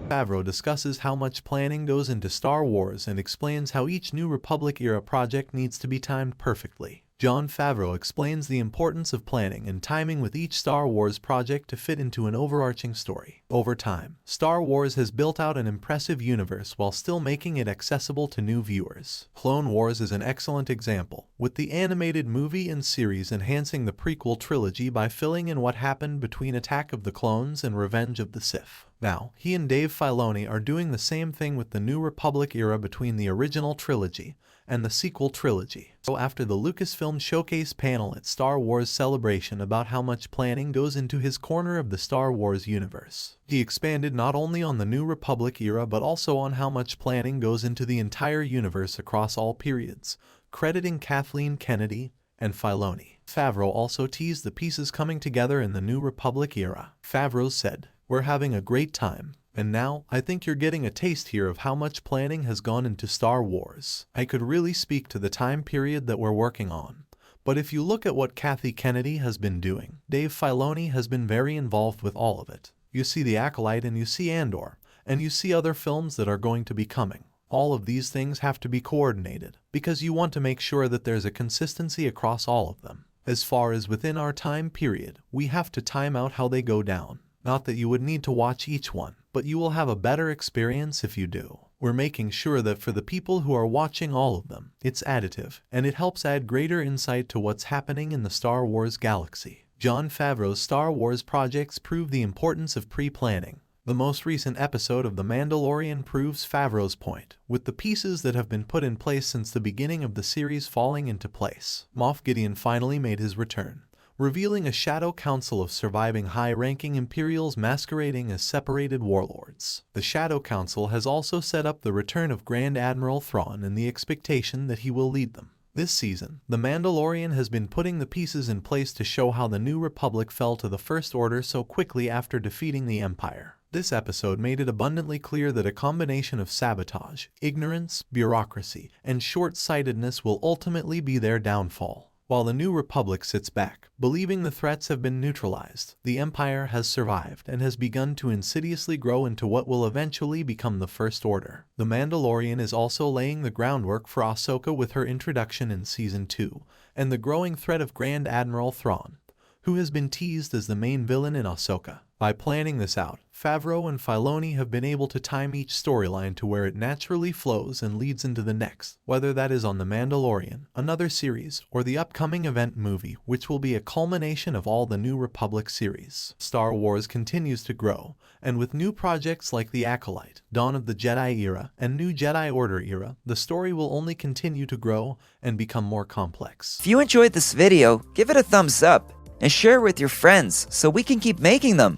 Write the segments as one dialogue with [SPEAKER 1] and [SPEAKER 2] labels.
[SPEAKER 1] Favreau discusses how much planning goes into Star Wars and explains how each New Republic-era project needs to be timed perfectly. Jon Favreau explains the importance of planning and timing with each Star Wars project to fit into an overarching story. Over time, Star Wars has built out an impressive universe while still making it accessible to new viewers. Clone Wars is an excellent example, with the animated movie and series enhancing the prequel trilogy by filling in what happened between Attack of the Clones and Revenge of the Sith. Now, he and Dave Filoni are doing the same thing with the New Republic era between the original trilogy and the sequel trilogy. So after the Lucasfilm Showcase panel at Star Wars Celebration about how much planning goes into his corner of the Star Wars universe, he expanded not only on the New Republic era but also on how much planning goes into the entire universe across all periods, crediting Kathleen Kennedy and Filoni. Favreau also teased the pieces coming together in the New Republic era. Favreau said, "We're having a great time. And now, I think you're getting a taste here of how much planning has gone into Star Wars. I could really speak to the time period that we're working on. But if you look at what Kathy Kennedy has been doing, Dave Filoni has been very involved with all of it. You see The Acolyte and you see Andor, and you see other films that are going to be coming. All of these things have to be coordinated, because you want to make sure that there's a consistency across all of them. As far as within our time period, we have to time out how they go down. Not that you would need to watch each one, but you will have a better experience if you do. We're making sure that for the people who are watching all of them, it's additive, and it helps add greater insight to what's happening in the Star Wars galaxy." Jon Favreau's Star Wars projects prove the importance of pre-planning. The most recent episode of The Mandalorian proves Favreau's point, with the pieces that have been put in place since the beginning of the series falling into place. Moff Gideon finally made his return, revealing a shadow council of surviving high-ranking Imperials masquerading as separated warlords. The Shadow Council has also set up the return of Grand Admiral Thrawn and the expectation that he will lead them. This season, The Mandalorian has been putting the pieces in place to show how the New Republic fell to the First Order so quickly after defeating the Empire. This episode made it abundantly clear that a combination of sabotage, ignorance, bureaucracy, and short-sightedness will ultimately be their downfall. While the New Republic sits back, believing the threats have been neutralized, the Empire has survived and has begun to insidiously grow into what will eventually become the First Order. The Mandalorian is also laying the groundwork for Ahsoka with her introduction in Season 2, and the growing threat of Grand Admiral Thrawn, who has been teased as the main villain in Ahsoka. By planning this out, Favreau and Filoni have been able to time each storyline to where it naturally flows and leads into the next, whether that is on The Mandalorian, another series, or the upcoming event movie, which will be a culmination of all the New Republic series. Star Wars continues to grow, and with new projects like The Acolyte, Dawn of the Jedi era, and New Jedi Order era, the story will only continue to grow and become more complex.
[SPEAKER 2] If you enjoyed this video, give it a thumbs up and share it with your friends so we can keep making them.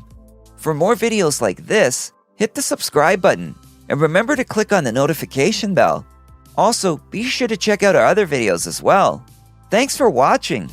[SPEAKER 2] For more videos like this, hit the subscribe button and remember to click on the notification bell. Also, be sure to check out our other videos as well. Thanks for watching.